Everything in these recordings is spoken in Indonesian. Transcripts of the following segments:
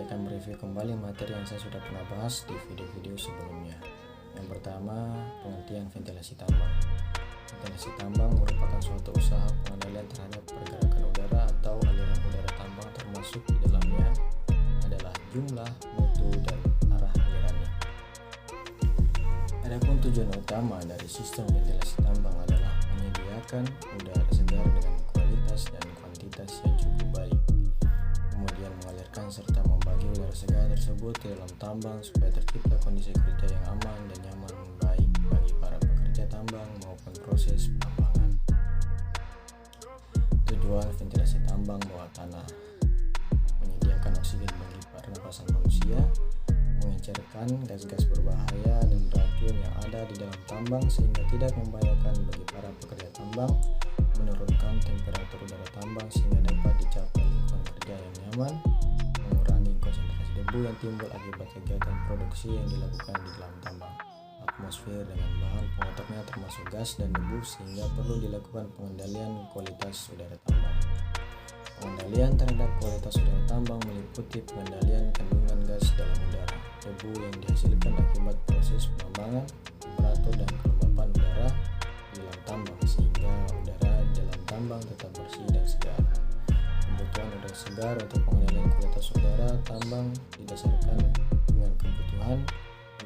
saya akan mereview kembali materi yang saya sudah pernah bahas di video-video sebelumnya. Yang pertama, pengertian ventilasi tambang. Ventilasi tambang merupakan suatu usaha pengendalian terhadap pergerakan udara atau aliran udara tambang, termasuk di dalamnya adalah jumlah, mutu, dan arah alirannya. Adapun tujuan utama dari sistem ventilasi tambang adalah menyediakan udara segar dengan kualitas dan kuantitas yang cukup baik, kemudian mengalirkan serta membagi udara segar tersebut ke dalam tambang supaya tercipta kondisi kerja yang aman dan nyaman, baik bagi para pekerja tambang maupun proses penambangan. Tujuan ventilasi tambang bawah tanah: menyediakan oksigen bagi pernapasan manusia, mengecerkan gas-gas berbahaya dan beracun yang ada di dalam tambang sehingga tidak membahayakan bagi para pekerja tambang, menurunkan temperatur udara tambang sehingga dapat dicapai lingkungan kerja yang nyaman, mengurangi konsentrasi debu yang timbul akibat kegiatan produksi yang dilakukan di dalam tambang, atmosfer dengan bahan pengototnya termasuk gas dan debu sehingga perlu dilakukan pengendalian kualitas udara tambang. Pengendalian terhadap kualitas udara tambang meliputi pengendalian kandungan gas dalam udara, debu yang dihasilkan akibat proses penambangan, temperatur dan kelembapan udara di dalam tambang sehingga udara dalam tambang tetap bersih dan segar. Kebutuhan udara segar untuk pengendalian kualitas udara tambang didasarkan dengan kebutuhan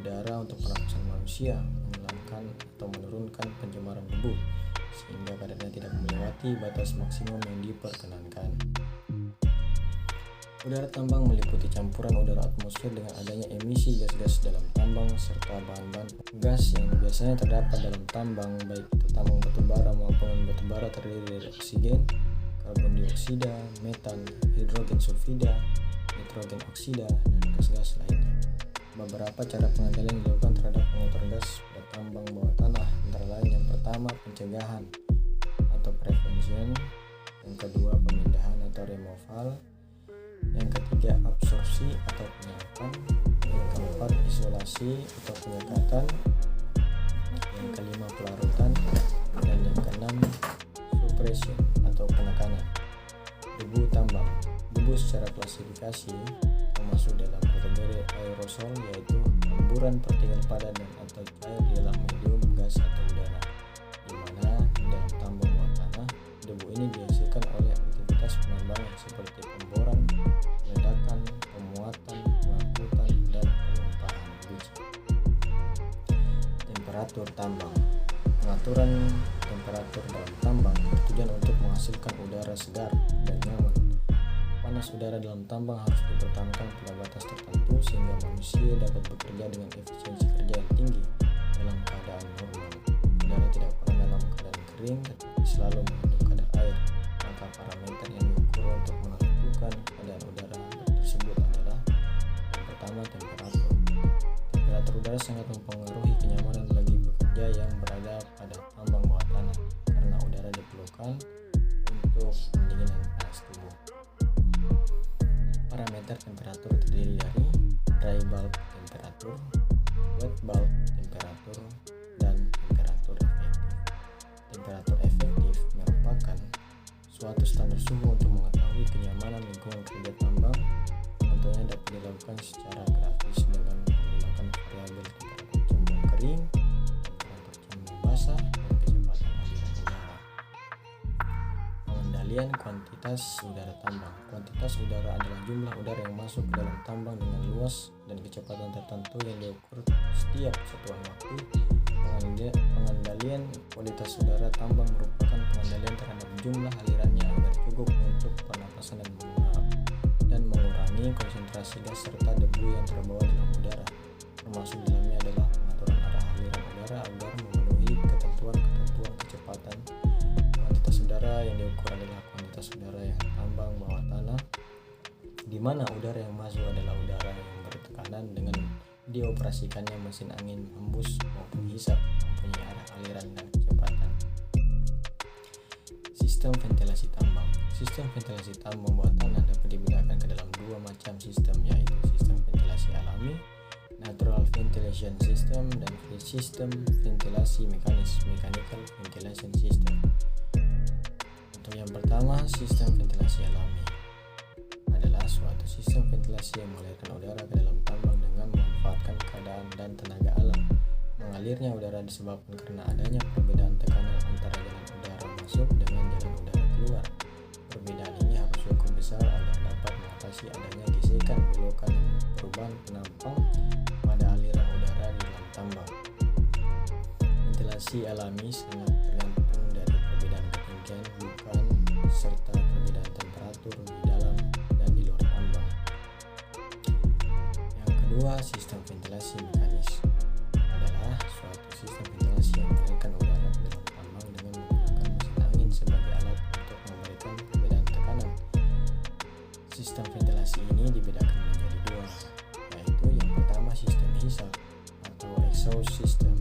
udara untuk pernapasan manusia, menghilangkan atau menurunkan pencemaran debu sehingga kadarnya tidak melewati batas maksimum yang diperkenankan. Udara tambang meliputi campuran udara atmosfer dengan adanya emisi gas-gas dalam tambang serta bahan-bahan gas yang biasanya terdapat dalam tambang, baik itu tambang batubara maupun batubara terdiri dari oksigen, karbon dioksida, metan, hidrogen sulfida, nitrogen oksida, dan gas-gas lainnya. Beberapa cara pengendalian dilakukan terhadap pengotor gas pada tambang bawah tanah antara lain: yang pertama, pencegahan atau prevention, yang kedua, pemindahan atau removal, yang ketiga, absorpsi atau penyerapan, yang keempat, isolasi atau penyekatan, yang kelima, pelarutan, dan yang keenam, suppression atau penekanan. Debu tambang. Debu secara klasifikasi termasuk dalam kategori aerosol, yaitu hamburan partikel padat dan atau cair di dalam medium gas atau udara, di mana di dalam tambang bawah tanah debu ini dihasilkan oleh aktivitas penambangan seperti pemboran, ledakan, pemuatan, pengangkutan, dan penumpahan biji. Temperatur tambang. Pengaturan temperatur dalam tambang bertujuan untuk menghasilkan udara segar dan nyaman. Panas udara dalam tambang harus dipertahankan pada batas tertentu sehingga manusia dapat bekerja dengan efisiensi kerja yang tinggi dalam keadaan normal. Udara tidak pernah dalam keadaan kering tetapi selalu mengandung kadar air. Maka parameter yang diukur untuk menentukan keadaan udara tersebut adalah: yang pertama, temperatur. Temperatur udara sangat mempengaruhi kenyamanan bagi pekerja yang berada pada tambang bawah tanah karena udara diperlukan untuk pendinginan panas tubuh. Parameter temperatur terdiri dari dry bulb temperatur, wet bulb temperatur, dan temperatur efektif. Temperatur efektif merupakan suatu standar suhu untuk mengetahui kenyamanan lingkungan kerja tambang. Contohnya dapat dilakukan secara grafis dengan menggunakan variabel temperatur cembung kering, temperatur cembung basah, dan kecepatan aliran udara. Pengendalian kuantitas udara tambang. Kuantitas udara adalah jumlah udara yang masuk ke dalam tambang dengan luas dan kecepatan tertentu yang diukur setiap satuan waktu. Pengendalian kualitas udara tambang merupakan pengendalian terhadap jumlah alirannya agar cukup untuk pernapasan dan mengurangi konsentrasi gas serta debu yang terbawa dalam udara. Termasuk dalamnya adalah pengaturan arah aliran udara agar memenuhi ketentuan kecepatan. Kuantitas udara yang diukur adalah kuantitas udara yang tambang bawah tanah, di mana udara yang masuk adalah udara yang bertekanan dengan dioperasikannya mesin angin hembus maupun hisap, mempunyai arah aliran dan kecepatan. Sistem ventilasi tambang. Sistem ventilasi tambang bawah tanah dapat dibedakan ke dalam dua macam sistem, yaitu sistem ventilasi alami natural ventilation system dan sistem ventilasi mekanis mechanical ventilation system. Untuk yang pertama, sistem ventilasi alami adalah adalah suatu sistem ventilasi yang mengalirkan udara ke dalam tambang dengan memanfaatkan keadaan dan tenaga alam. Mengalirnya udara disebabkan karena adanya perbedaan tekanan antara jalan udara masuk dengan jalan udara keluar. Perbedaan ini harus cukup besar agar dapat mengatasi adanya gesekan, belokan, dan perubahan penampang pada aliran udara di dalam tambang. Ventilasi alami sangat tergantung dari perbedaan ketinggian, bukan serta perbedaan temperatur di dalam dan di luar tambang. Yang kedua, sistem ventilasi mekanis adalah suatu sistem ventilasi yang mengalirkan udara ke dalam tambang dengan menggunakan mesin angin sebagai alat untuk memberikan perbedaan tekanan. Sistem ventilasi ini dibedakan menjadi dua, yaitu yang pertama sistem hisap atau exhaust system